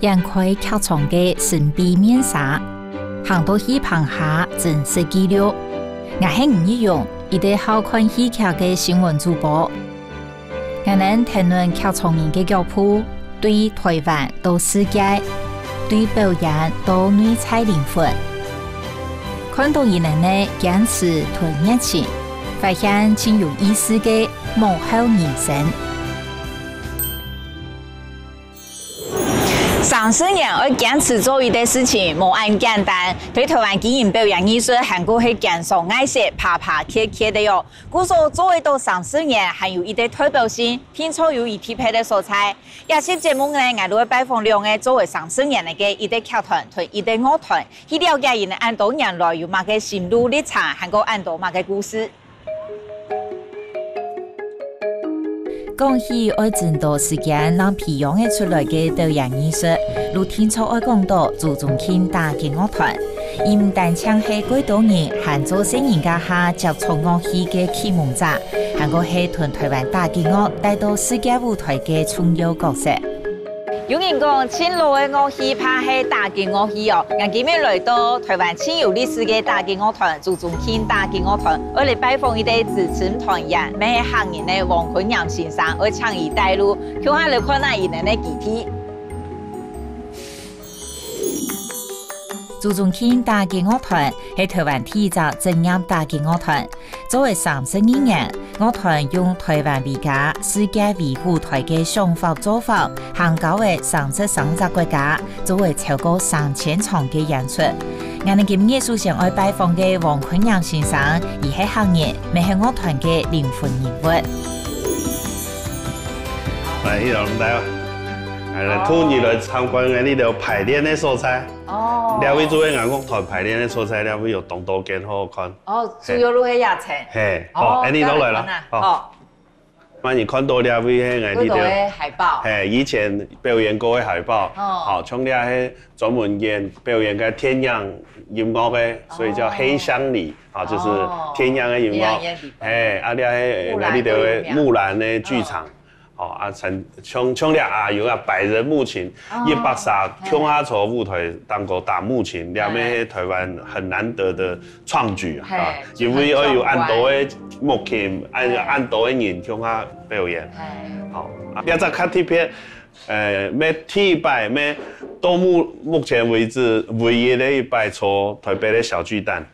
掀开客舱的神秘面纱，行到戏棚下真实记录。我是吴一勇，一对好看戏剧的新闻主播。我能谈论客舱人的脚步，对台湾到世界，对表演到内在灵魂。看到伊人的坚持同热情，发现真有意思的幕后人生。30年我坚持做一件事情，无按简单。对台湾经营表演艺术，韩国是坚守爱惜、爬爬磕磕的哟。故说做为到30年，还有一点代表性，拼凑有一体配的素材。也是节目呢，我都会拜访两个作为30年的一对剧团同一对乐团，去了解伊们按多年来有嘛个心路历程，还有按多嘛个故事。讲起爱真多时间让培养的出来的表演艺术，如天初爱讲到注重庆大嘅乐团，伊唔但唱係幾多年韓做新人家下接觸樂器嘅啟蒙者，還個係同台灣大嘅樂帶到世界舞台嘅重要角色。有人講，千老嘅樂器怕係大嘅樂器哦。我今日來到台灣千有歷史嘅大嘅樂團，注重慶大嘅樂團，我嚟拜訪一對資深團員，咩行人嘅黃坤陽先生，我倡議帶路，叫下嚟看下伊人嘅具體。注重慶大嘅樂團係台灣第一隻專業大嘅樂團，作為32年，樂團用台灣為家、世界為舞台嘅想法做法，行到嘅33個國家，作為超過3000場嘅演出。我哋今日首先愛拜訪嘅黃坤陽先生，而係行業，咪係樂團嘅靈魂人物。來，呢度大家，係突然來參觀嘅呢度排練嘅素材。哦，兩位作為樂團排練嘅素材，兩位有動多間好好看。哦，主要都係亞青。係，好，你攞來啦。好。咁你看到兩位係呢度海報。係，以前表演過嘅海報。好，從啲係專門表演嘅天陽音樂嘅，所以叫黑箱里，啊，就是天陽嘅音樂。係，啊啲係呢度嘅木蘭嘅劇場。哦啊，像咧啊，有啊百人木琴，130瓊阿楚舞台當過打木琴，兩面台灣很難得的創舉啊，因為我有按多嘅木琴，按多嘅人瓊阿表演，好啊，一隻卡貼片，咩第1擺咩到目前為止唯一的1擺坐台北的小巨蛋，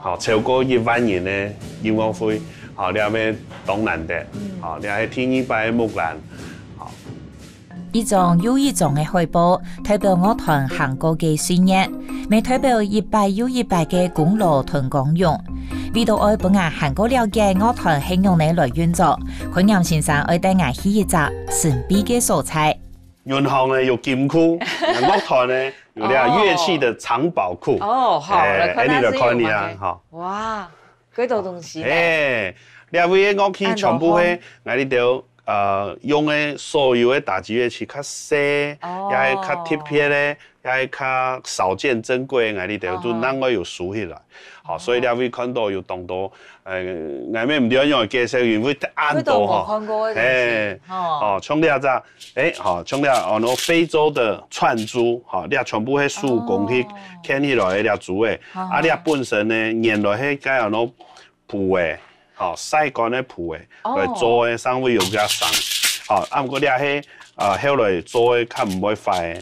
好超過1萬人的音樂會。好，你咩東南的，好，你係天一擺木蘭，好。一種又一種嘅海報，代表樂團行過嘅歲月，未代表1擺又1擺嘅功勞同光榮。為到愛本人行過了解樂團係用嚟來運作，坤陽先生愛帶我去一隻神秘嘅素材。銀行呢有金庫，樂團呢有啲樂器的藏寶庫。哦，好，你就看你啊，好。哇！幾多東西咧？兩位嘅樂器全部係我呢度用嘅所有嘅打擊樂器較細，也係較特別咧，也係較少見珍貴嘅我呢度都能夠有數起來。好，所以兩位看到有當到我咩唔點樣介紹，因為按到嗬，哦，像呢隻，好，像呢個非洲的串珠，好，呢全部係手工去牽起來嘅珠誒，啊，呢本身呢原來係介有攞布誒，好曬乾嘅布誒來做誒，上會有較鬆，好，啊，不過呢係後來做誒較唔會壞。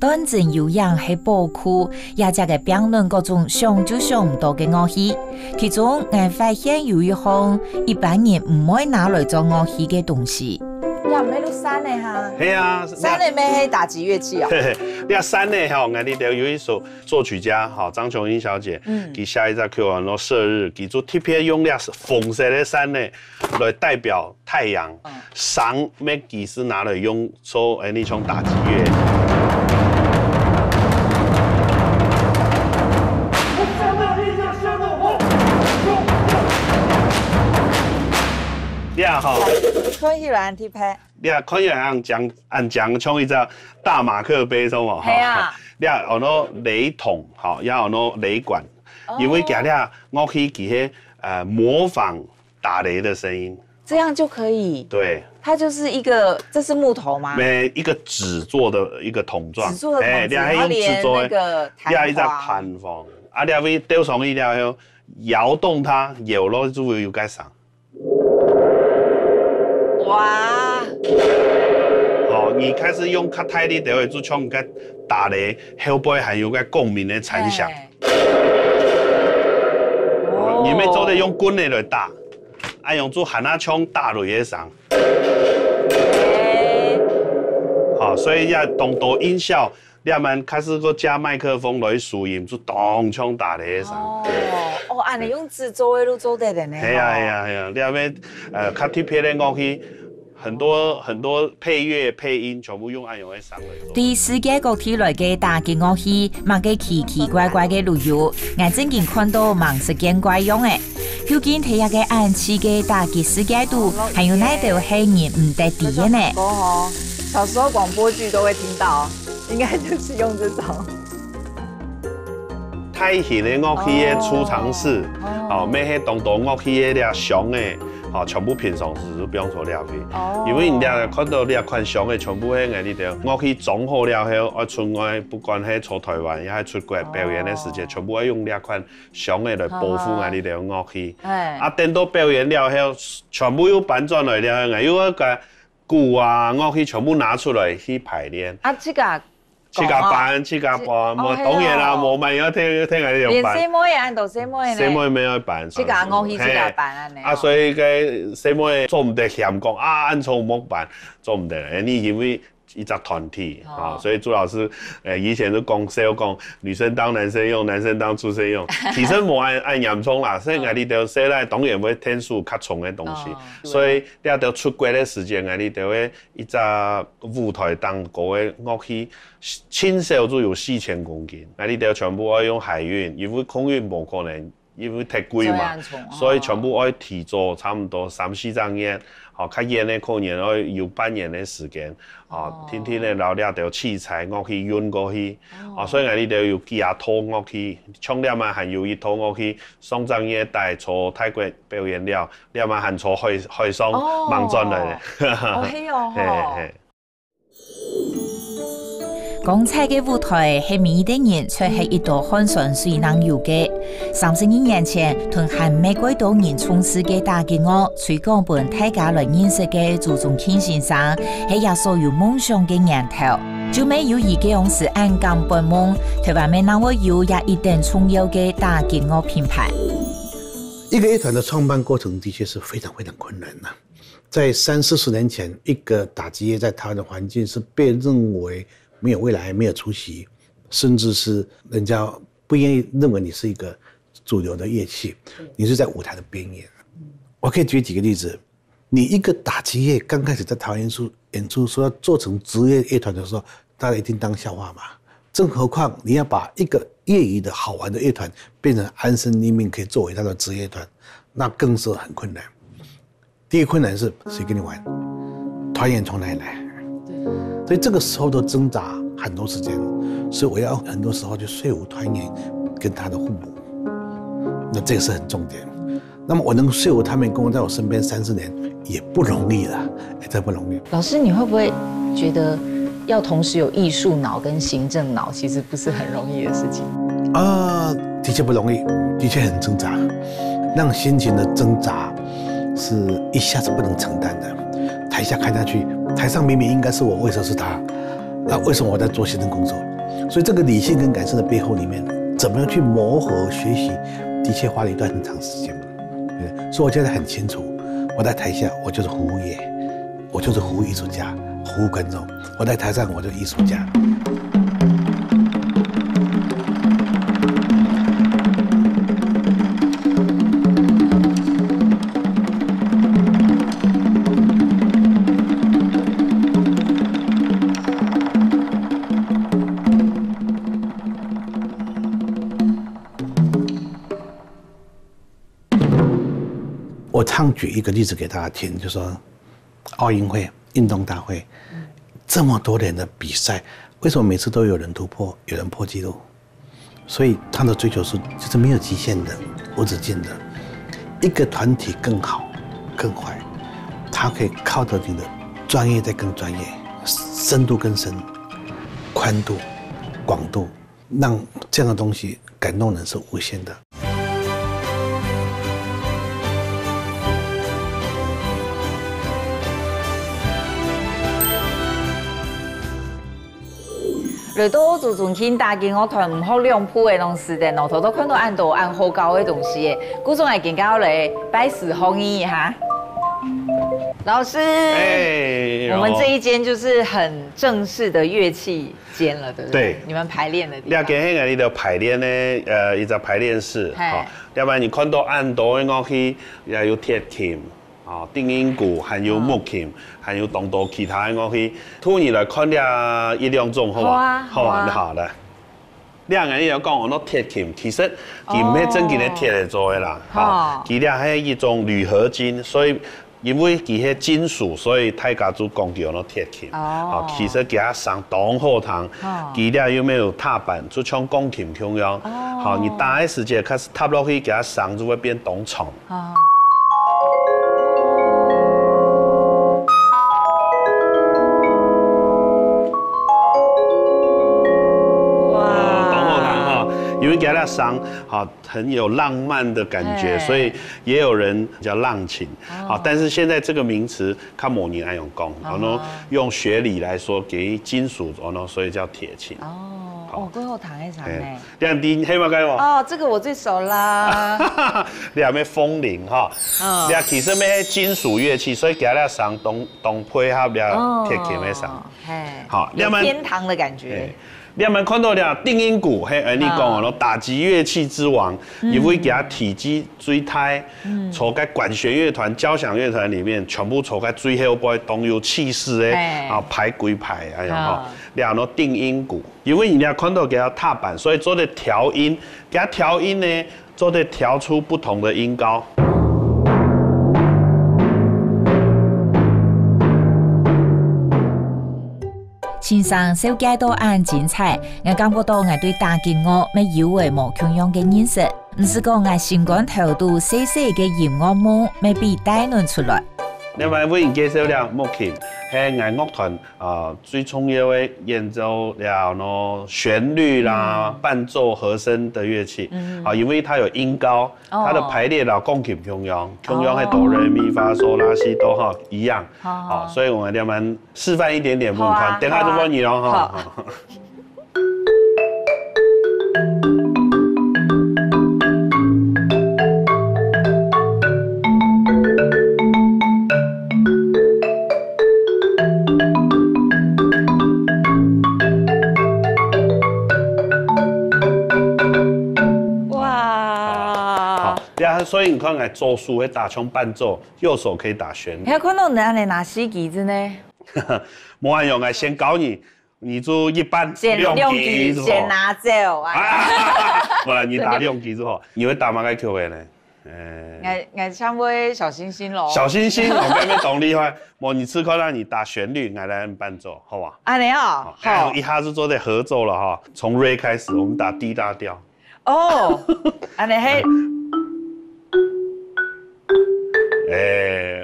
端正有樣係寶庫，也只嘅評論各種想就想唔到嘅樂器，其中我發現有一項一般人唔會拿來做樂器嘅東西。呀，咩都山嚟嚇？係啊，山嚟咩係打擊樂器啊？你話山嚟嚇，我呢度有一首作曲家哈張瓊英小姐，佢下一隻曲啊，攞射日，佢做特別用啲紅色嘅山嚟來代表太陽，sáng咩佢是拿來用做呢種打擊樂。你啊吼，可以來貼拍。你啊可以按講唱一隻大馬克杯什麼？係啊。你啊有攞雷筒，好，也有攞雷管，因為佢啲樂器佢係模仿打雷的聲音。這樣就可以。對。它就是一个，这是木头吗？每一个纸做的一个桶状，纸做的桶子，然后连那个弹簧，啊，了尾丢上去了后，摇动它，摇落就有盖上。哇！哦，你开始用较大力就会做像个打咧后背还有个共鸣的残响。哦，你们做的用棍的来打，啊用做喊啊枪打落去上。好，所以要当多音效，你们开始个加麦克风来收音，就当枪打咧上。哦，按你用纸做的都做得的呢。系啊，你们较特别的乐器。很多配乐配音全部用按用的上来做。对世界各地来嘅大嘅乐器，买嘅奇奇怪怪嘅旅游，眼睛见看到忙是见怪样嘅。究竟睇下嘅暗器嘅大嘅世界度，还有哪条系人唔得敌嘅呢？小时候广播剧都会听到，应该就是用这种。太弦的乐器的储藏室，哦，咩迄当乐器的俩响的。哦，全部平常时就不用说了去，因为人家看到你看上的全部迄个你着，我去装好了后，爱出外不管喺出台湾，也系出国表演的时间，全部爱用两款上的来保护我哋条乐器。啊，等到表演了后，全部又搬转来了，又要个鼓啊乐器全部拿出来去排练。啊，这个。去甲办，当然啦，无咪要听人哋连办。什么嘢按到什么嘢呢？什么没有办？去甲乐器去甲办安尼。啊，所以个什么做唔得嫌讲啊，按错木办做唔得，你因为一只团体啊，所以朱老师以前都讲女生当男生用，男生当畜生用，其实无按严重啦，所以我哋就说咧，当然会天数较重的东西，所以你要出国的时间，我哋就会一只舞台当个的乐器，轻少就有4000公斤，我哋就全部要用海运，因为空运无可能。因为太贵嘛，所以全部要提早差不多3-4张烟，好，较严的可能要有半年的时间，哦，天天的留了条器材乐器运过去，哦，所以我哋就要寄套乐器，唱了嘛还有一套乐器，双张烟带从泰国表演了，了嘛还从海上忙转来的，哦，嘿哦，嘿。光彩嘅舞台係每個人卻係一道汗水水能有嘅。32年前，同韓美幾多人從事嘅大嘅樂，推廣本大家來認識嘅朱宗慶先生，係也所有夢想嘅源頭。就沒有一個樣是按鋼本夢，台灣沒那麼有也一定重要嘅大嘅樂品牌。一个乐团的创办过程的确是非常非常困難的。在30-40年前，一個打擊樂在台灣的環境是被認為沒有未來、沒有出息，甚至是人家不願意認為你是一個主流的樂器，你是在舞台的邊緣。我可以舉幾個例子，你一個打擊樂剛開始在台灣演出說要做成職業樂團的時候，大家一定當笑話嘛。更何況你要把一個業餘的好玩的樂團變成安身立命可以作為他的職業樂團，那更是很困難。第一個困難是誰跟你玩？團員從哪裡來？所以這個時候都掙扎很多時間，所以我要很多時候去說服團員跟他的父母，那這個是很重點。那麼我能說服他們跟我在我身邊30年也不容易了，真不容易。老師，你會不會覺得要同時有藝術腦跟行政腦，其實不是很容易的事情？的確不容易，的確很掙扎，那種心情的掙扎是一下子不能承擔的。台下看下去，台上明明應該是我，為什麼是他？那為什麼我在做行政工作？所以這個理性跟感性的背後裡面，怎麼樣去磨合學習，的確花了一段很長時間。所以我覺得很清楚，我在台下我就是服務業，我就是服務藝術家，服務觀眾；我在台上我就是藝術家。我常舉一個例子給大家聽，就說奧運會、運動大會，這麼多年的比賽，為什麼每次都有人突破，有人破紀錄？所以他的追求是就是沒有極限的、無止境的。一個團體更好、更壞，他可以靠着你的专业再更专业，深度更深，宽度、广度，让这样的东西感动人是无限的。来到祖宗庆大金乐团唔好亮谱的东时代，脑头都看到按好高的东西的，古总来更加来拜师学艺哈。老师，我们这一间就是很正式的乐器间了，对不对？对，你们排练的地方。你见迄个你的排练呢，一个排练室，好，要不然你看到按度的乐器也有铁琴。定音鼓，还有木琴，还有当多其他的乐器。突然来看了一两种，好嘛？好的。两个你要讲，我那铁琴，其实佢唔係真正的铁嚟做的啦，佢哋係一種鋁合金，所以因為佢係金屬，所以大家就講叫那鐵琴。其實佢上當後堂，佢哋又沒有踏板，就像鋼琴咁樣。你打的時間開始踏落去，佢上就會變當床。因为给它上很有浪漫的感觉，所以也有人叫浪琴。但是现在这个名词看某年爱用讲，用学理来说，给金属所以叫铁琴。最后弹一场呢。两滴黑马该吗？这个我最熟啦。你还没风铃哈？你其实咩金属乐器，所以给它上东配合了铁琴咩上。好，有天堂的感觉。你有没有看到了定音鼓？你讲哦，打击乐器之王，因为给它体积最大，坐在管弦乐团、交响乐团里面，全部坐在最后边，都有气势的，排归排，然后定音鼓，因为你要看到给它踏板，所以做的调音，给它调音呢，做的调出不同的音高。欣赏小街都按精彩，我感觉到我对大金乐没有为无同样的认识，唔是讲我心肝头度细细嘅音乐梦没被带弄出来。另外，我已经介绍了木琴，係藝樂團最重要的演奏了旋律啦、伴奏、和聲的樂器。因為它有音高，它的排列啦，鋼琴同樣係哆來咪發嗦拉西哆一樣。所以我哋示範一點點，唔看，等下就幫你咯哈。所以你看，哎，左手会打腔伴奏，右手可以打旋律。还看到哪里拿四旗子呢？没按用，先教你，你就一般两旗先拿走不然你打两旗之后，你会打哪个曲位呢？我唱会小星星咯。小星星，我刚才懂厉害。你吃快让你打旋律，我来按伴奏，好吧？你好。好，一下子做的合奏了哈，从 Re 开始，我们打 D 大调。你嘿。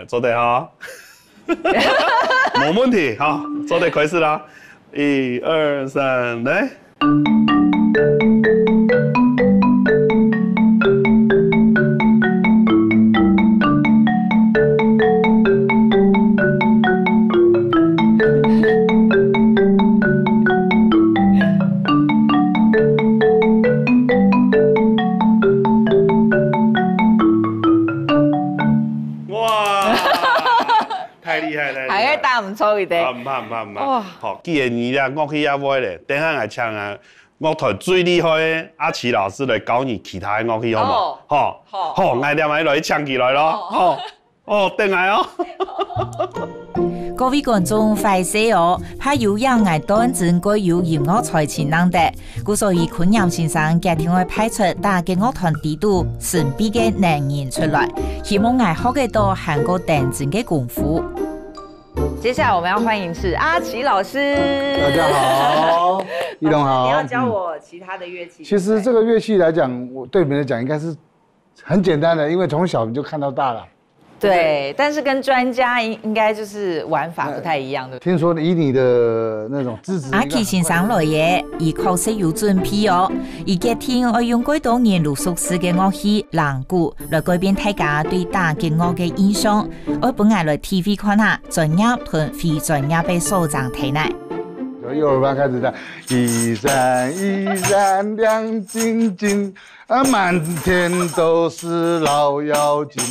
做得好，没问题，好，做得开始啦，1、2、3，来。唔錯嘅啲，唔怕。好，既然你啦樂器也會咧，等下嚟唱啊，樂團最厲害嘅阿奇老師嚟教你其他嘅樂器好冇？好，我哋咪來唱起來咯。等下哦。各位觀眾快些哦，怕有人愛當真該有音樂才情能的，故所以昆陽先生家庭會派出大嘅樂團底度神秘嘅能人出來，希望愛學嘅多韓國認真嘅功夫。接下來我們要歡迎是阿奇老師。大家好，一龍好。你要教我其他的樂器。其實這個樂器來講，我對你們來講應該是很簡單的，因為從小你就看到大了。对，但是跟专家应该就是玩法不太一样的。听说以你的那种资质，阿奇先生来嘅，伊確實有準備哦。伊嘅天我用幾多年陸續式嘅樂器藍鼓來改變大家對打擊樂嘅印象。我本來來 TV 看下專業同非專業嘅所長睇內。幼兒班開始的，一閃一閃亮晶晶，啊，滿天都是老妖精，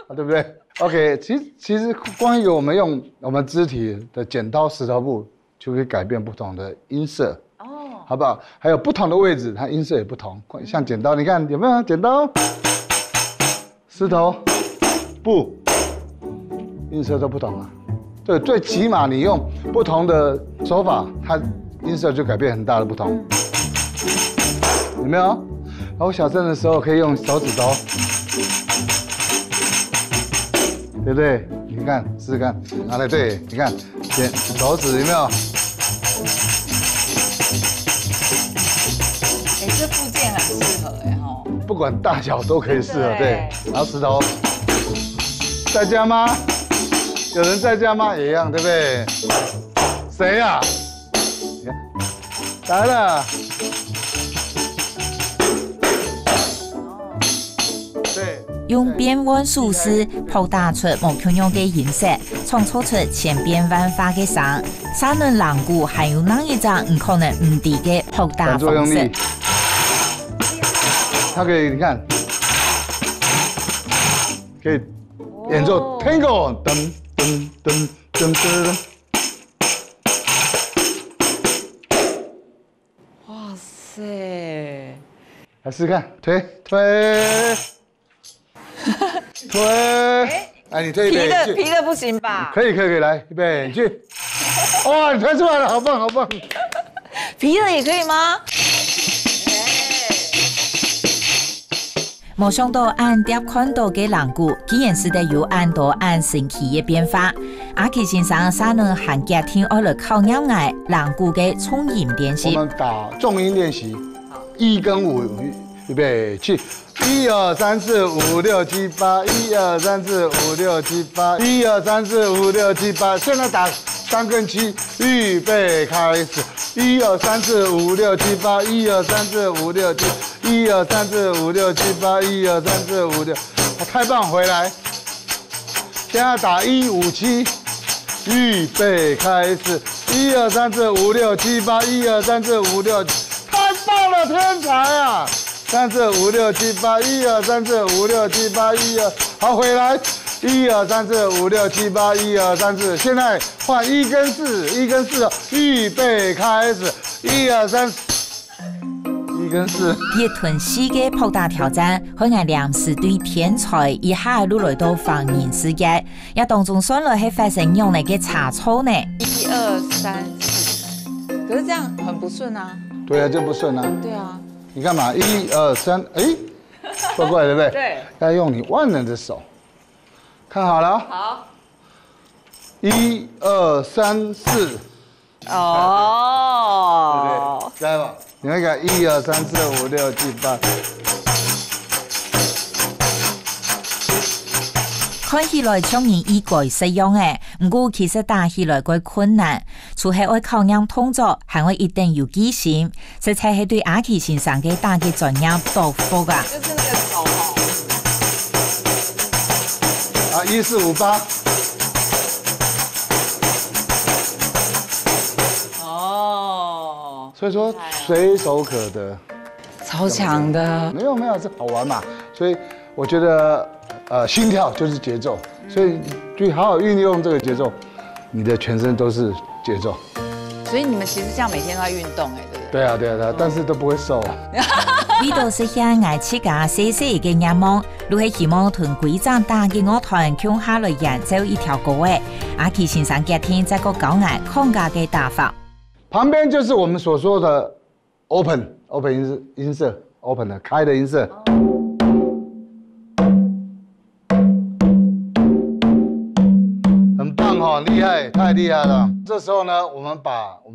啊，對不對 ？OK， 其實光有我們用我們肢體的剪刀石頭布，就可以改變不同的音色，哦，好不好？還有不同的位置，它音色也不同。像剪刀，你看有沒有剪刀、石頭、布，音色都不同啊。对，最起碼你用不同的手法，它音色就改變很大的不同，有沒有？然後小聲的時候可以用手指頭，對不對？你看，試試看，拿來對，你看，點手指有沒有？這附件很適合吼，不管大小都可以適合，對。然後石頭，在家嗎？有人在家嗎？也一樣，對不對？誰呀？來了。對。用變彎數絲鋪打出無窮樣嘅顏色，創造出千變萬化嘅聲。三輪藍鼓還有哪一種唔可能唔敵嘅鋪打方式？它可以，你看，可以演奏 Tango， 噔。噔噔噔噔！哇塞！來試試看，推推推！哎，你推一遍。皮的不行吧？可以，來預備去！哇，你推出來了，好棒好棒！皮的也可以嗎？沒想到按碟看到嘅藍鼓，竟然是得有按到按神奇嘅變化。阿奇先生三輪寒假天愛來考驗我藍鼓嘅重音練習。我們打重音練習，1跟5，預備去！1、2、3、4、5、6、7、8，1、2、3、4、5、6、7、8，1、2、3、4、5、6、7、8。現在打3跟7，預備開始！1、2、3、4、5、6、7、8，1、2、3、4、5、6、7。1、2、3、4、5、6、7、8，1、2、3、4、5、6，太棒！回來，現在打1、5、7，預備開始！1、2、3、4、5、6、7、8，1、2、3、4、5、6，太棒了，天才啊！3、4、5、6、7、8，1、2、3、4、5、6、7、8，1、2，好，回來！1、2、3、4、5、6、7、8，1、2、3、4，現在換1跟4，1跟4，預備開始！1、2、3。一團4嘅鋪打挑戰，可能臨時對天才一下路來到放映世界，也當中算來係發生用嚟嘅差錯呢。1、2、3、4，可是這樣很不順啊。對啊，就不順啊。對啊。你看嘛，1、2、3，哎，怪怪對不對？對。要用你萬能的手，看好了。好。1、2、3、4。哦。對不對？來吧。你那個1、2、3、4、5、6、7、8，看起來像人意外實用誒，不過其實打起來怪困難，除係愛考驗動作，還會一定要記心，這才係對阿奇先生嘅打擊專業多福噶。就是那個草帽。啊，1、4、5、8。所以說隨手可得，超強的。沒有，這好玩嘛。所以我覺得，心跳就是節奏，所以就好好運用這個節奏，你的全身都是節奏。所以你們其實這樣每天都在運動，對不對？對啊，但是都不會瘦。為到實現愛自家細細嘅願望，如係希望同貴州打擊樂團共下來演奏一條歌嘅，阿奇先生今天在個教愛抗價嘅打法。旁邊就是我們所說的 open 音色 ，open 的開的音色，很棒哦，厲害，太厲害了。這時候呢，我們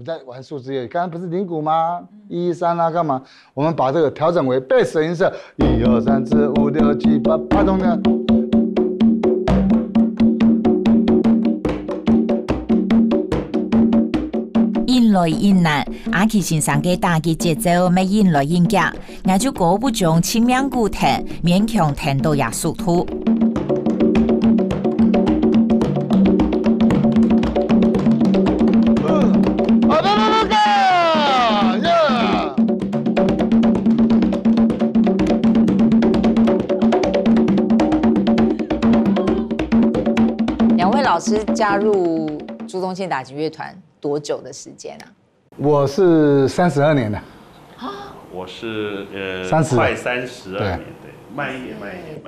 在玩數字樂，剛剛不是鈴鼓嗎？1、3啊，幹嘛？我們把這個調整為貝斯的音色，1、2、3、4、5、6、7、8，拍動呢。来引难，阿奇先生嘅打击节奏没引来引夹，我就过不中清明古藤，勉强听到也殊途。老师加入朱宗庆打击乐团多久的时间啊？我是32年的。我是30快32年，对，慢一点。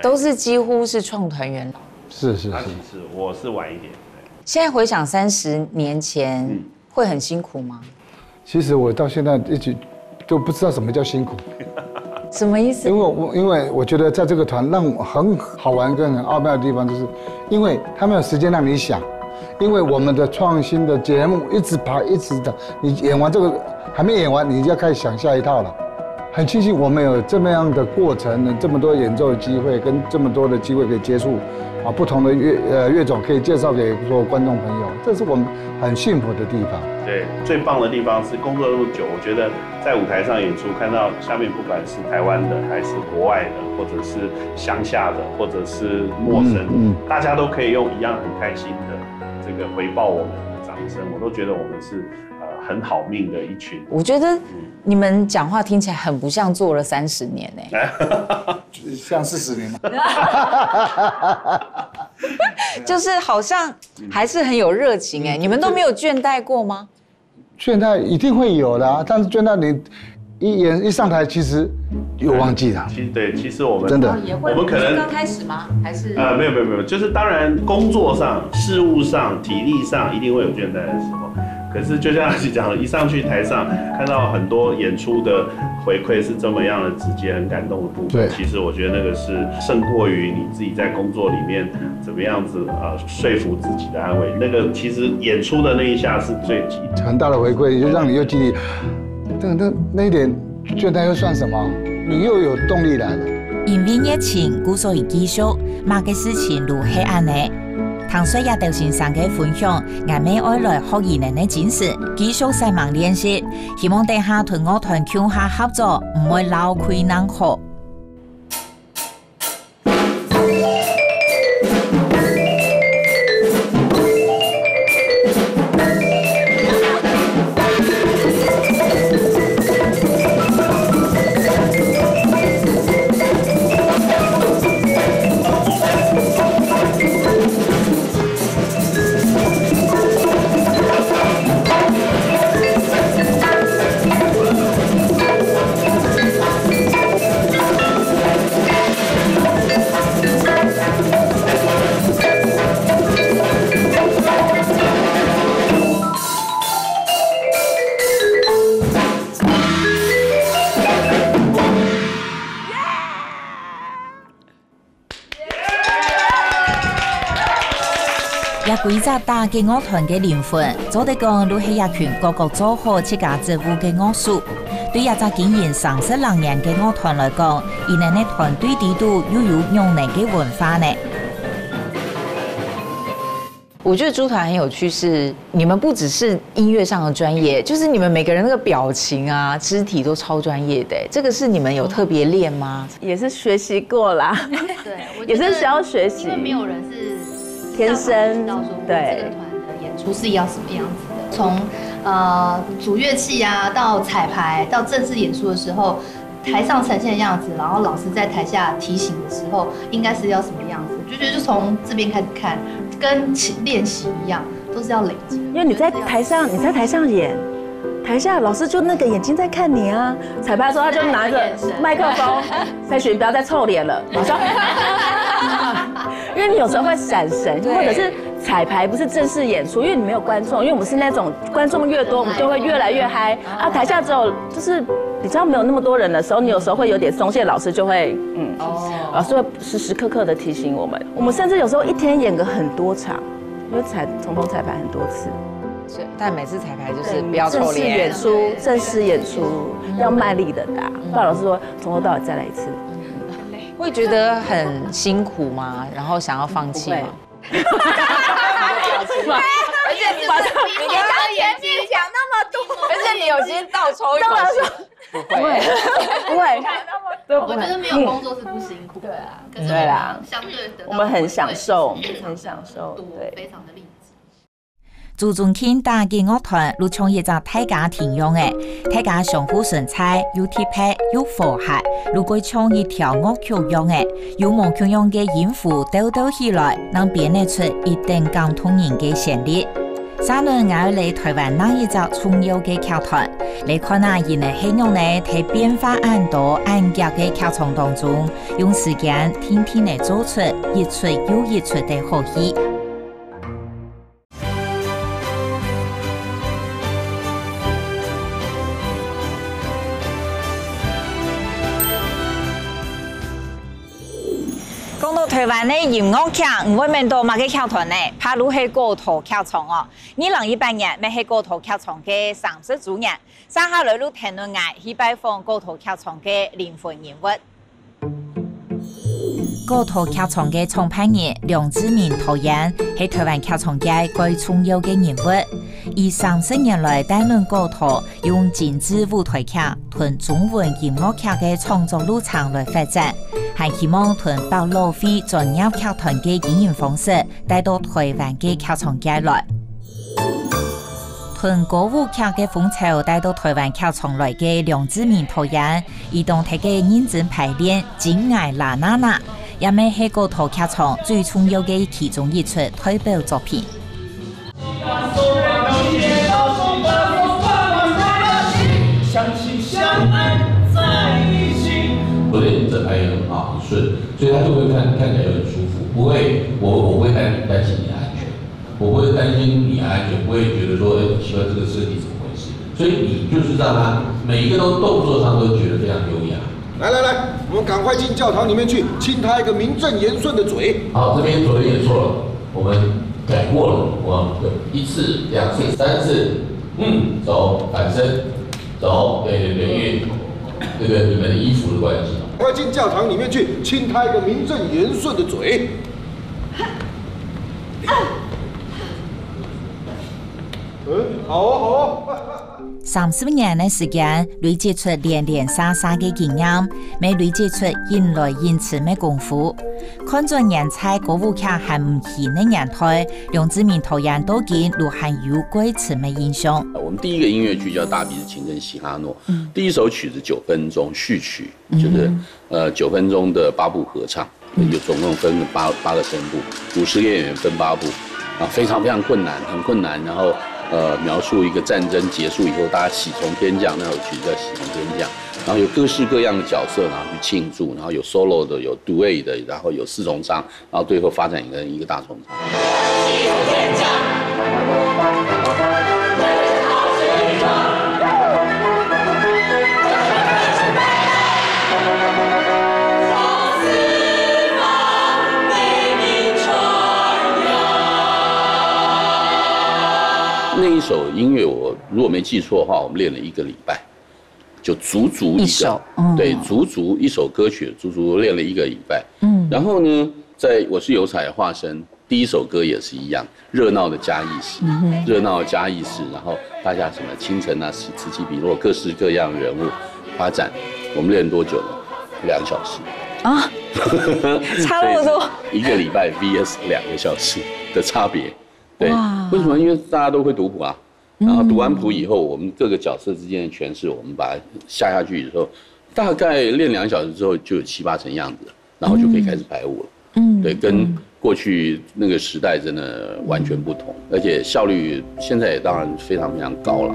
都是几乎是创团元老。是，其实我是晚一点。现在回想30年前，会很辛苦吗？其实我到现在一直都不知道什么叫辛苦。什么意思？因为我觉得在这个团让我很好玩跟很奥妙的地方，就是因为他们有时间让你想，因为我们的创新的节目一直排一直的，你演完这个还没演完，你就要开始想下一套了。很庆幸我们有这么样的过程，这么多演奏的机会，跟这么多的机会可以接触啊不同的乐种可以介绍给所有观众朋友，这是我们很幸福的地方。对，最棒的地方是工作那么久，我觉得在舞台上演出，看到下面不管是台湾的，还是国外的，或者是乡下的，或者是陌生，大家都可以用一样很开心的这个回报我们的掌声，我都觉得我们是很好命的一群。我觉得你们讲话听起来很不像做了30年像40年吗？就是好像还是很有热情你们都没有倦怠过吗？倦怠一定会有的啊，但是倦怠你一上台，其实又忘记了。其实我们真的也会，我们可能刚开始吗？还是没有，就是当然工作上、事务上、体力上一定会有倦怠的时候。可是就像阿奇讲的，一上去台上看到很多演出的回馈是这么样的直接、很感动的部分，其实我觉得那个是胜过于你自己在工作里面怎么样子说服自己的安慰。那个其实演出的那一下是最急的，很大的回馈，就让你又激励。那一点倦怠又算什么？你又有动力来了。因为疫情，故所以继续，某个事情如黑暗呢。唐水也豆先生嘅分享，我们爱来学艺人的精神，继续西忙练习，希望等下同乐团强下合作，唔会老亏难学。规则大嘅乐团嘅灵魂，做得讲都系一群各个做好自家职务嘅乐手。对一只经营30多年嘅乐团来讲，伊哋嘅团队底度又有用人嘅文化呢。我觉得猪团很有趣，是你们不只是音乐上的专业，就是你们每个人那个表情啊、肢体都超专业的。这个是你们有特别练吗？也是学习过啦，对，也是需要学习，因为没有人是天生知道说对这个团的演出是要什么样子的。从组乐器啊，到彩排，到正式演出的时候，台上呈现的样子，然后老师在台下提醒的时候，应该是要什么样子？就觉得就从这边开始看，跟练习一样，都是要累积。因为你在台上演。台下老师就那个眼睛在看你啊，彩排的时候他就拿着麦克风，赛璇不要再臭脸了，马上，因为你有时候会闪神，或者是彩排不是正式演出，因为你没有观众，因为我们是那种观众越多，我们就会越来越嗨啊。台下只有就是比较没有那么多人的时候，你有时候会有点松懈，老师就会老师会时时刻刻的提醒我们。我们甚至有时候一天演个很多场，因为从头彩排很多次。但每次彩排就是不要臭脸。正式演出要卖力的打，不然老师说从头到尾再来一次。会觉得很辛苦吗？然后想要放弃吗？而且你刚刚前面讲那么多，而且你有些倒抽一口气，不会，我觉得没有工作是不辛苦，对啊，可是我们相对得到我们很享受，对，非常的励志。朱宗庆打击乐团如唱一隻大家庭樣嘅，大家相互順猜，又貼拍又和諧。如果唱一條樂曲樣嘅，有無同樣嘅音符兜起來，能變得出一定感動人嘅旋律。三輪我嚟台灣那一隻重要嘅劇團，你看下人嘅形容呢，喺變化很多硬夾嘅劇場當中，用時間天天嚟做出一出又一出嘅好戲。講到台灣嘅音樂劇，唔會面到乜嘅劇團呢？譬如係高頭劇場哦，2018年咪係高頭劇場嘅30週年，接下來錄談論愛去拜訪高頭劇場嘅靈魂人物。高頭劇場嘅創辦人梁志明導演係台灣劇場界最重要嘅人物。以30年來擔任高頭用精緻舞台劇同中文音樂劇嘅創作路程來發展，係希望同百老匯專業劇團嘅經營方式帶到台灣嘅劇場界來。同歌舞劇嘅風潮帶到台灣劇場來嘅梁志明導演，移動佢嘅認真排練《真愛啦啦啦》，也咪係高頭劇場最重要嘅其中一出代表作品。而且整排也很好，很顺，所以他就会看起来就很舒服，不会，我不会担心你的安全，我不会担心你的安全，不会觉得说，奇怪这个设计怎么回事，所以你就是让他每一个动作上都觉得非常优雅。来，我们赶快进教堂里面去，亲他一个名正言顺的嘴。好，这边昨天也错了，我们改过了，我1次、2次、3次，走，反身，走，对，因为这个你们的衣服的关系。快进教堂里面去，亲他一个名正言顺的嘴。好。30年嘅時間，累積出連連沙嘅經驗，未累積出引來引詞嘅功夫。看盡人才歌舞劇還唔起嘅年代，梁志明導演都見如還有貴詞嘅印象。我們第一個音樂劇叫《大鼻子情聖西哈諾》，第一首曲子9分鐘，序曲就是9分鐘的8部合唱，有總共分8個聲部，50個演員分8部，啊，非常困難，很困難，然後。描述一個戰爭結束以後，大家喜從天降，那首曲子叫喜從天降，然後有各式各樣的角色，然後去慶祝，然後有 solo 的，有 duet 的，然後有4重唱，然後最後發展一個大重唱。喜從天降。那一首音樂，我如果沒記錯的話，我們練了1個禮拜，就足一首，對，足一首歌曲，足練了1個禮拜。然後呢，在我是有彩化身，第一首歌也是一樣，熱鬧的嘉義市，然後大家什麼清晨啊、此起彼落，各式各樣人物發展，我們練多久呢？2小時啊，差不多1個禮拜 VS 2個小時的差別。對，為什麼？因為大家都會讀譜啊，然後讀完譜以後，我們各個角色之間的詮釋，我們把它下去以後，大概練2小時之後就有7、8成樣子，然後就可以開始排舞了。對，跟過去那個時代真的完全不同，而且效率現在也當然非常高了。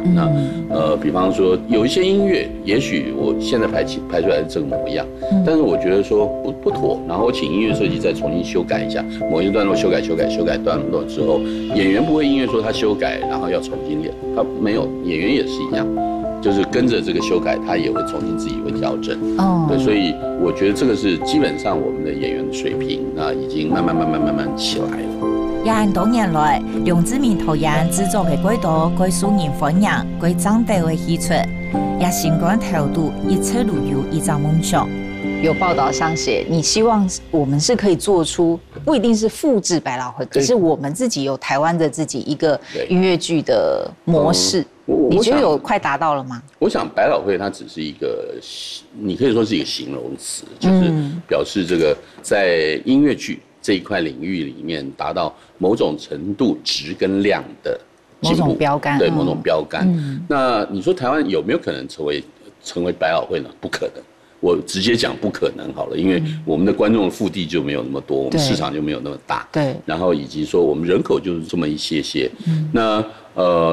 那比方說有一些音樂，也許我現在排出來是這個模樣，但是我覺得說不妥，然後我請音樂設計再重新修改一下，某一段落修改段落之後，演員不會因為說他修改，然後要重新練，他沒有，演員也是一樣。就是跟着這個修改，他也會重新自己會調整。對，所以我覺得這個是基本上我們的演員水平啊，已經慢慢起來了。廿多年來，梁志明導演製作嘅幾多幾受人歡迎、幾長大嘅戲出，也心肝投入一切如有一張夢想。有報道上寫，你希望我們是可以做出不一定是复制百老汇，可是我们自己有台湾的自己一个音乐剧的模式。你觉得有快达到了吗？我想百老汇它只是一个，你可以说是一个形容词，就是表示这个在音乐剧这一块领域里面达到某种程度质跟量的进步，某种标杆，对，某种标杆。那你说台湾有没有可能成为百老汇呢？不可能。我直接讲不可能好了，因为我们的观众腹地就没有那么多，我们市场就没有那么大，对。然后以及说我们人口就是这么一些，那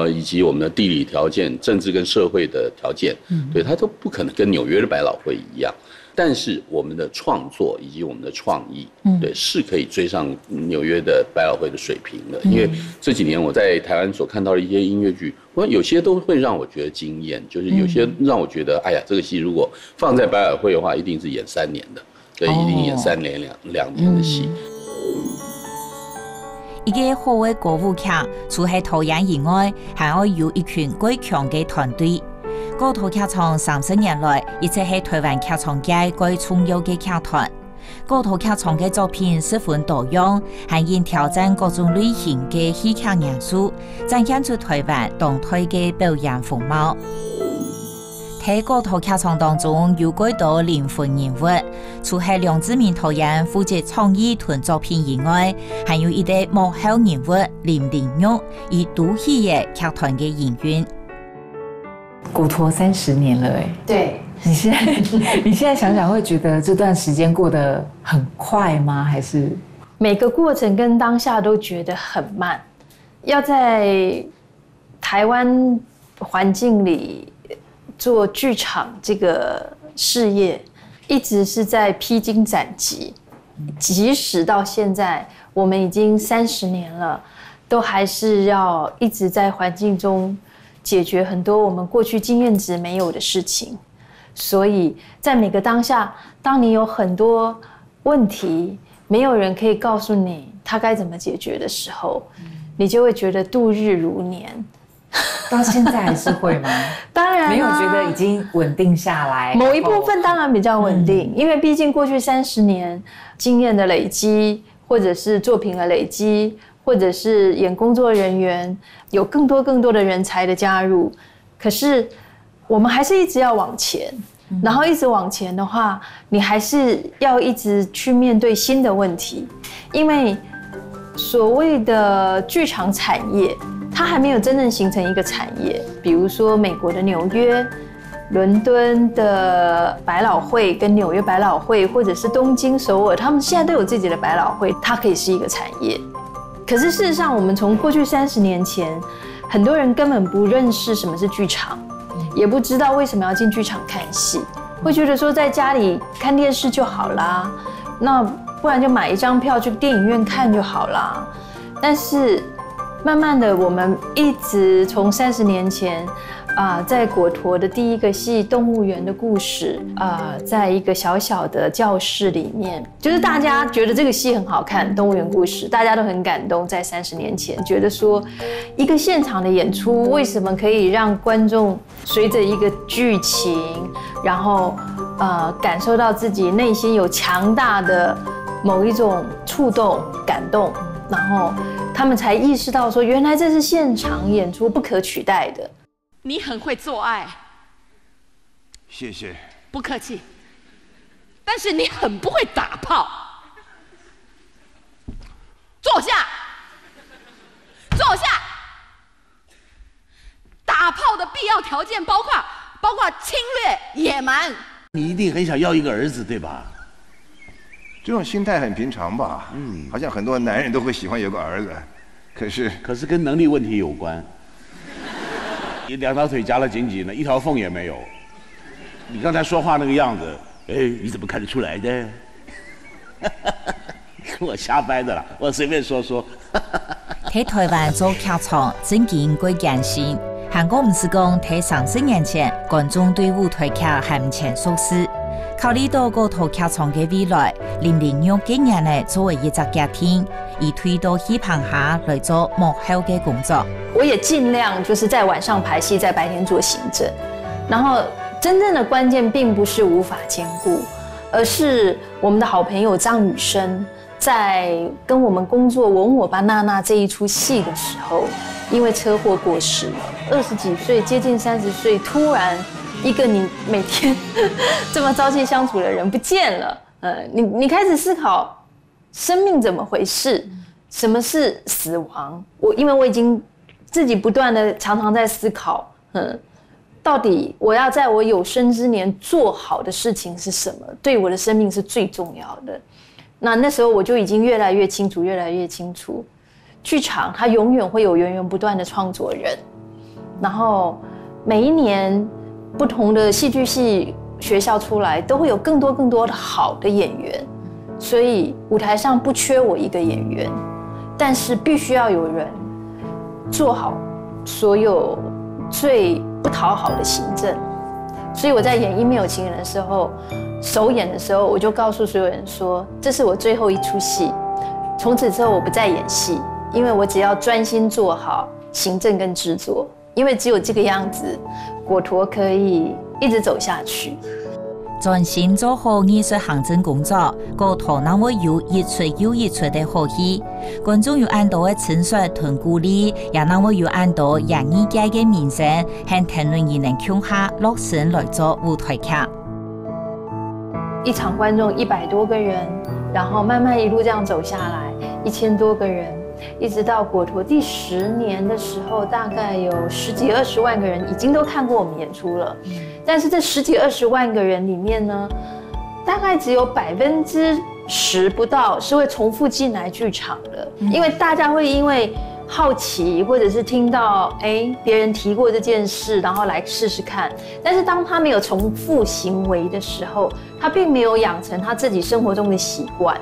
以及我们的地理条件、政治跟社会的条件，对，它都不可能跟纽约的百老汇一样。但是我们的创作以及我们的创意，对，是可以追上纽约的百老汇的水平的。因为这几年我在台湾所看到的一些音乐剧，有些都会让我觉得惊艳，就是有些让我觉得，哎呀，这个戏如果放在百老汇的话，一定是演3年的，对，一定演3年2年的戏。一个好的歌舞剧，除了导演以外，还要有一群最强的团队。高头劇場30年來，一直係台灣劇場界最重要嘅劇團。高頭劇場嘅作品十分多樣，係因挑戰各種類型嘅戲劇元素，展現出台灣當代嘅表演風貌。喺高頭劇場當中有幾多靈魂人物，除係梁志明導演負責創意同作品以外，還有一啲幕後人物林玲玉以獨戲嘅劇團嘅演員。古陀30年了，哎，对，你现在想想，会觉得这段时间过得很快吗？还是每个过程跟当下都觉得很慢？要在台湾环境里做剧场这个事业，一直是在披荆斩棘，即使到现在我们已经30年了，都还是要一直在环境中解决很多我们过去经验值没有的事情，所以在每个当下，当你有很多问题，没有人可以告诉你他该怎么解决的时候，你就会觉得度日如年。到现在还是会吗？当然，没有觉得已经稳定下来。某一部分当然比较稳定，因为毕竟过去30年经验的累积，或者是作品的累积，或者是演工作人员有更多的人才的加入，可是我们还是一直要往前，然后一直往前的话，你还是要一直去面对新的问题，因为所谓的剧场产业，它还没有真正形成一个产业。比如说美国的纽约、伦敦的百老汇跟纽约百老汇，或者是东京、首尔，他们现在都有自己的百老汇，它可以是一个产业。可是事实上，我们从过去30年前，很多人根本不认识什么是剧场，也不知道为什么要进剧场看戏，会觉得说在家里看电视就好啦，那不然就买一张票去电影院看就好啦。但是慢慢的，我们一直从30年前在果陀的第一个戏《动物园的故事》在一个小小的教室里面，就是大家觉得这个戏很好看，《动物园故事》大家都很感动。在30年前，觉得说一个现场的演出为什么可以让观众随着一个剧情，然后感受到自己内心有强大的某一种触动、感动，然后他们才意识到说，原来这是现场演出不可取代的。你很会做爱，谢谢。不客气。但是你很不会打炮。坐下，坐下。打炮的必要条件包括侵略、野蛮。你一定很想要一个儿子，对吧？这种心态很平常吧？好像很多男人都会喜欢有个儿子，可是跟能力问题有关。你2条腿夹得紧紧的，一条缝也没有。你刚才说话那个样子，你怎么看得出来的？我瞎掰的啦，我随便说说。喺台灣做劇場真見過艱辛，韓國唔是講喺30年前，觀眾對舞台劇係唔前熟悉。考慮到嗰套劇場嘅未來，林玲玉今年呢作為一隻家庭，以推到戲棚下來做幕後嘅工作。我也盡量就是在晚上排戲，在白天做行政。然後真正的關鍵並不是無法兼顧，而是我們的好朋友張雨生在跟我们工作《我问我吧娜娜》这一出戏的时候，因为车祸过世了，20几岁，接近30岁，突然一个你每天这么朝夕相处的人不见了，你开始思考生命怎么回事，什么是死亡？因为我已经自己不断的常常在思考，到底我要在我有生之年做好的事情是什么？对我的生命是最重要的。那时候我就已经越来越清楚，越来越清楚，剧场它永远会有源源不断的创作人，然后每一年不同的戏剧系学校出来，都会有更多的好的演员，所以舞台上不缺我一个演员，但是必须要有人做好所有最不讨好的行政。所以我在演《一没有情人》的时候，首演的时候，我就告诉所有人说，这是我最后一出戏，从此之后我不再演戏，因为我只要专心做好行政跟制作，因为只有这个样子，果陀可以一直走下去。专心做好艺术行政工作，果陀能会有一出又一出的好戏，观众有按多的陈述同鼓励，也能会有按多演艺界的名声和评论员能共下落身来做舞台剧。一场观众100多个人，然后慢慢一路这样走下来，1000多个人，一直到果陀第10年的时候，大概有10几20万个人已经都看过我们演出了。但是这10几20万个人里面呢，大概只有10%不到是会重复进来剧场的，因为大家会因为好奇，或者是听到别人提过这件事，然后来试试看。但是当他没有重复行为的时候，他并没有养成他自己生活中的习惯，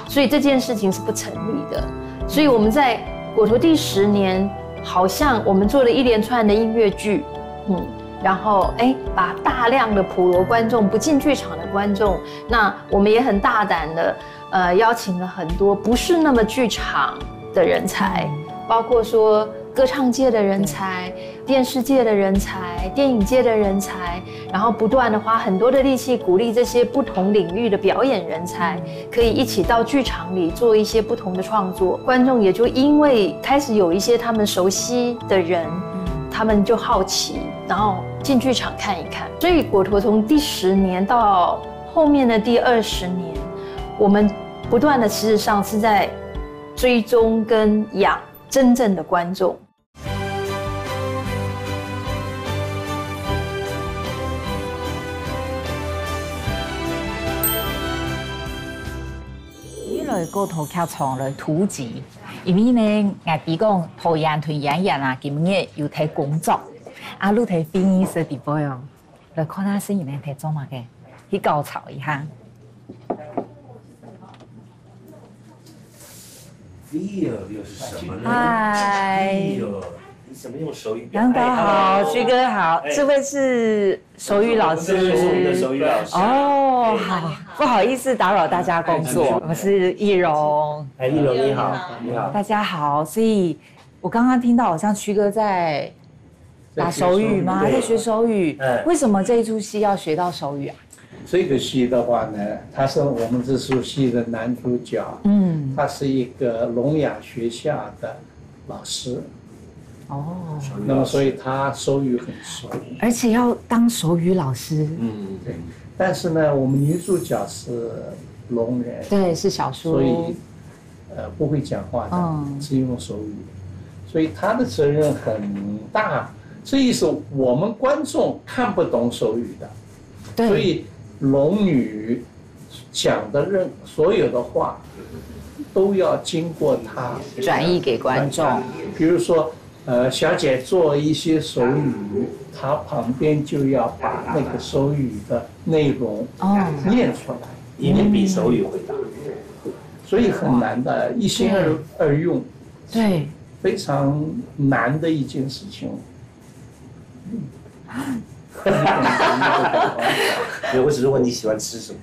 所以这件事情是不成立的。所以我们在果陀第10年，好像我们做了一连串的音乐剧，然后把大量的普罗观众、不进剧场的观众，那我们也很大胆的邀请了很多不是那么剧场的人才，包括说歌唱界的人才、电视界的人才、电影界的人才，然后不断的花很多的力气鼓励这些不同领域的表演人才，可以一起到剧场里做一些不同的创作。观众也就因为开始有一些他们熟悉的人，他们就好奇，然后进剧场看一看。所以果陀从第10年到后面的第20年，我们不断的事实上是在追踪跟养真正的观众。呢类果陀剧场类图集，因为呢，我哋讲导演同演员啊，今日要睇工作，啊，你睇编译室地方哦，来看下新人睇做乜嘅，去高潮一下。又是什么呢？嗨，你怎么用手语？杨导好，徐哥好，这位是手语老师。这是我们的手语老师。哦，好，不好意思打扰大家工作，我是易容。易容你好，你好，大家好。所以我刚刚听到好像徐哥在打手语吗？在学手语。为什么这一出戏要学到手语啊？这个戏的话呢，他是我们这出戏的男主角，他是一个聋哑学校的老师，那么所以他手语很熟，而且要当手语老师，对。但是呢，我们女主角是聋人，对，是小叔，所以不会讲话的，只用手语，所以他的责任很大。这意思我们观众看不懂手语的，对，所以聋女讲的所有的话都要经过她转译给观众。比如说，小姐做一些手语，她旁边就要把那个手语的内容念出来，以免比手语回答。所以很难的，一心二用，对，非常难的一件事情。我只是问你喜欢吃什么。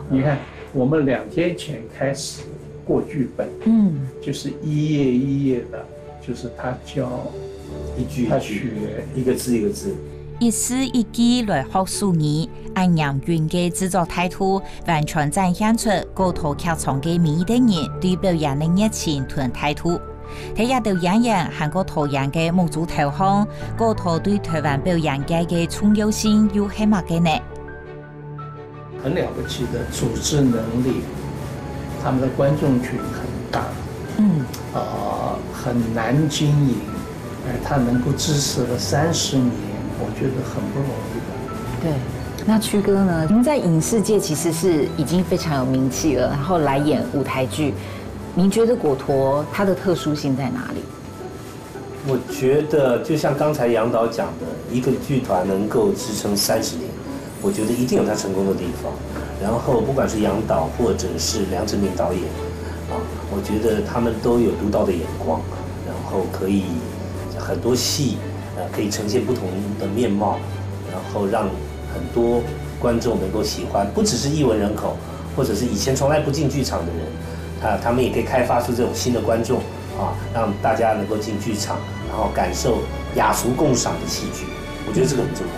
你看，我们2天前开始过剧本，就是一页一页的，就是他教一句一句，一个字一个字。一丝一记来学数语，按杨云嘅制作态度，完全展现出高头剧场嘅每一个人对表演的热情同态度。睇一道演员韩国投演嘅民族投降，高头对台湾表演界嘅重要性又系乜嘅呢？很了不起的组织能力，他们的观众群很大，很难经营，他能够支持了30年，我觉得很不容易的。对，那曲哥呢？您在影视界其实是已经非常有名气了，然后来演舞台剧，您觉得果陀它的特殊性在哪里？我觉得就像刚才杨导讲的，一个剧团能够支撑30年。我觉得一定有他成功的地方，然后不管是杨导或者是梁志明导演，我觉得他们都有独到的眼光，然后可以很多戏，可以呈现不同的面貌，然后让很多观众能够喜欢，不只是艺文人口，或者是以前从来不进剧场的人，他们也可以开发出这种新的观众，让大家能够进剧场，然后感受雅俗共赏的戏剧，我觉得这个很重要。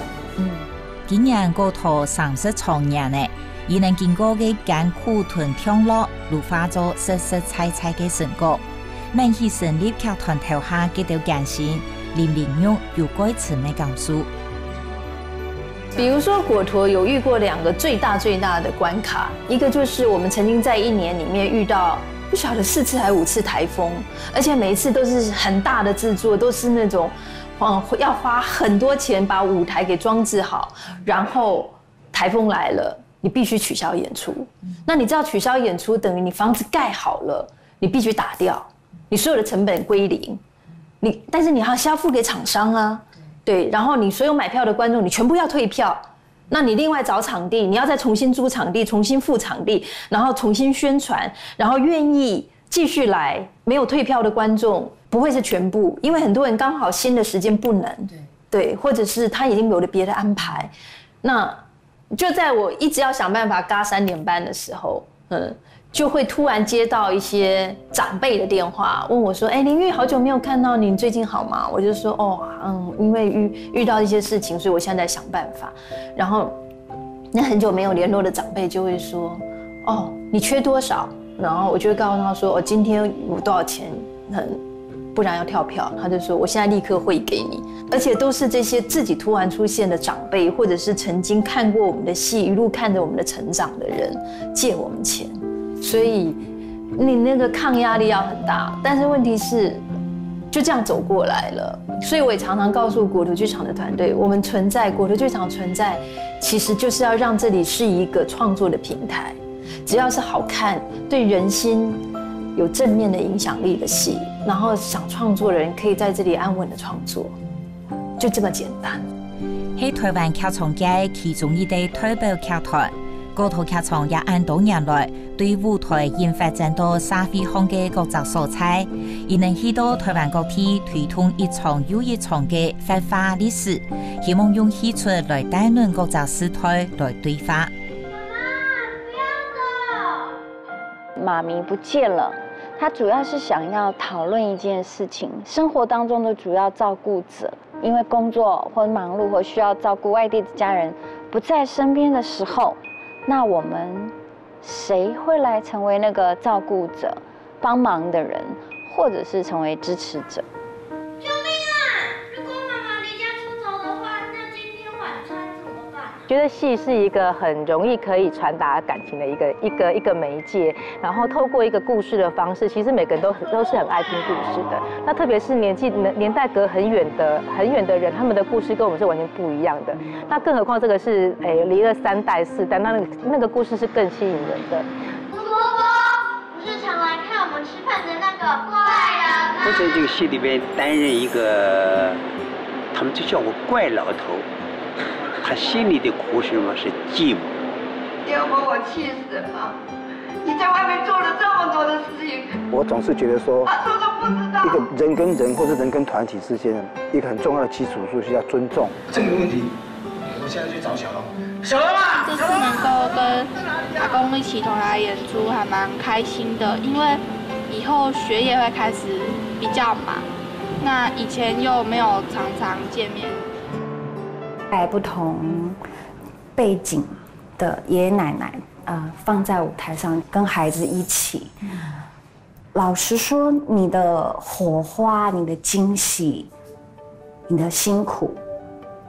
今年高头30创年呢，伊能经过嘅艰苦同痛乐，如化作实实在在嘅成果。问起成立剧团头下嘅条艰辛，林玲玉有过什么感受？比如说果陀有遇过2个最大的关卡，一个就是我们曾经在1年里面遇到不晓得4次还5次台风，而且每一次都是很大的制作，都是那种。要花很多钱把舞台给装置好，然后台风来了，你必须取消演出。那你知道取消演出等于你房子盖好了，你必须打掉，你所有的成本归零。但是你还是要付给厂商啊，对，然后你所有买票的观众你全部要退票，那你另外找场地，你要再重新租场地，重新付场地，然后重新宣传，然后愿意继续来没有退票的观众。不会是全部，因为很多人刚好新的时间不能，对，或者是他已经有了别的安排。那就在我一直要想办法嘎3点半的时候，就会突然接到一些长辈的电话，问我说：“哎，林玉，好久没有看到你，你最近好吗？”我就说：“哦，因为遇到一些事情，所以我现在在想办法。”然后那很久没有联络的长辈就会说：“哦，你缺多少？”然后我就会告诉他说：“哦，今天有多少钱？不然要跳票。”他就说：“我现在立刻汇给你。”而且都是这些自己突然出现的长辈，或者是曾经看过我们的戏，一路看着我们的成长的人借我们钱，所以你那个抗压力要很大。但是问题是，就这样走过来了。所以我也常常告诉果陀剧场的团队，我们存在，果陀剧场存在，其实就是要让这里是一个创作的平台。只要是好看，对人心有正面的影响力的戏，然后想创作的人可以在这里安稳的创作，就这么简单。喺台湾剧场界其中一个代表剧团，果陀剧场也按多年来对舞台研发增多社会上嘅各种素材，亦能去到台湾各地推动一场又一场嘅发化历史，希望用戏出来带论各种时代来对话。妈咪不见了，她主要是想要讨论一件事情：生活当中的主要照顾者，因为工作或忙碌或需要照顾外地的家人不在身边的时候，那我们谁会来成为那个照顾者、帮忙的人，或者是成为支持者？救命啊！如果妈妈离家出走的话，那今天晚餐怎么办？觉得戏是一个很容易可以传达感情的一个媒介，然后透过一个故事的方式，其实每个人都是很爱听故事的。那特别是年代隔很远的人，他们的故事跟我们是完全不一样的。那更何况这个是离了3代4代，那个故事是更吸引人的。婆婆，不是常来看我们吃饭的那个怪人吗？我在这个戏里边担任一个，他们就叫我怪老头。他心里的苦是什么？是寂寞。要把我气死了！你在外面做了这么多的事情，我总是觉得说，一个人跟人或者人跟团体之间，一个很重要的基础就是要尊重。这个问题，我现在去找小龙。小龙啊！这次能够跟阿公一起同来演出，还蛮开心的，因为以后学业会开始比较忙，那以前又没有常常见面。带不同背景的爷爷奶奶，放在舞台上跟孩子一起。老实说，你的火花、你的惊喜、你的辛苦，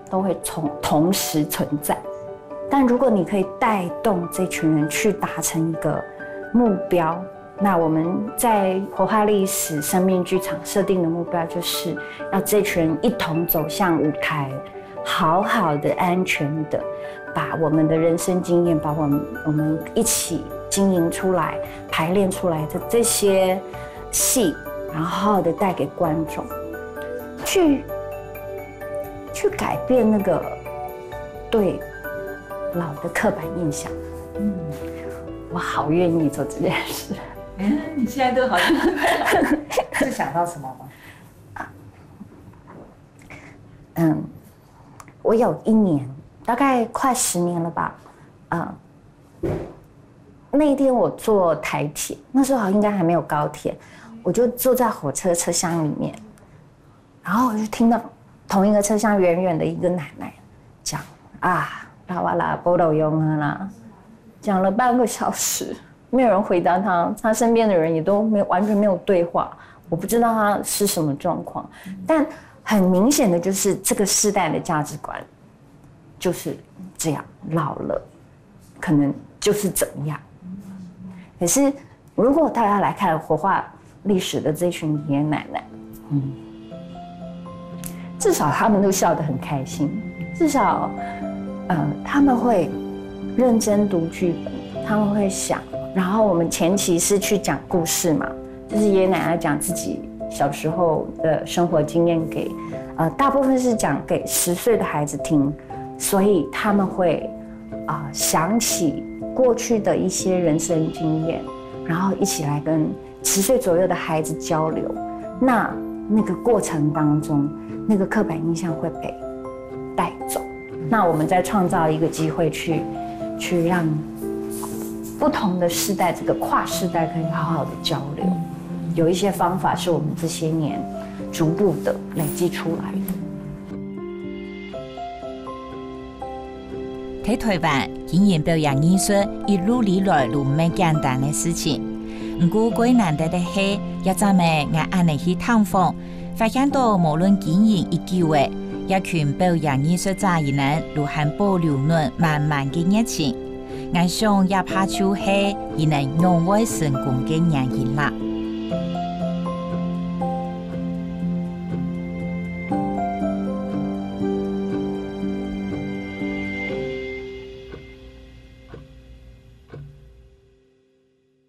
都会同时存在。但如果你可以带动这群人去达成一个目标，那我们在活化历史生命剧场设定的目标，就是要这群人一同走向舞台，好好的、安全的，把我们的人生经验，把我们一起经营出来、排练出来的这些戏，然后好好的带给观众，去改变那个对老的刻板印象。我好愿意做这件事。你现在都好像是想到什么吗？我有一年，大概快10年了吧。那一天我坐台铁，那时候应该还没有高铁，我就坐在火车车厢里面，然后我就听到同一个车厢远远的一个奶奶讲拉瓦拉波斗用啊啦，讲了半个小时，没有人回答他，他身边的人也都完全没有对话，我不知道他是什么状况，但很明显的就是这个世代的价值观就是这样，老了可能就是怎么样。可是如果大家来看活化历史的这群爷爷奶奶，至少他们都笑得很开心，至少他们会认真读剧本，他们会想。然后我们前期是去讲故事嘛，就是爷爷奶奶讲自己小时候的生活经验给，大部分是讲给10岁的孩子听，所以他们会想起过去的一些人生经验，然后一起来跟10岁左右的孩子交流。那个过程当中，那个刻板印象会被带走。那我们再创造一个机会去让不同的世代，这个跨世代可以好好的交流。有一些方法是我们这些年逐步的累积出来的。在台湾经营表演艺术一路以來都唔係簡單嘅事情，唔過最難得嘅係一陣咪我安尼去探訪，發現到無論經營一機會，一群表演藝術家亦能如漢保留嫩滿滿嘅熱情，我想也怕就係亦能永遠成功嘅原因啦。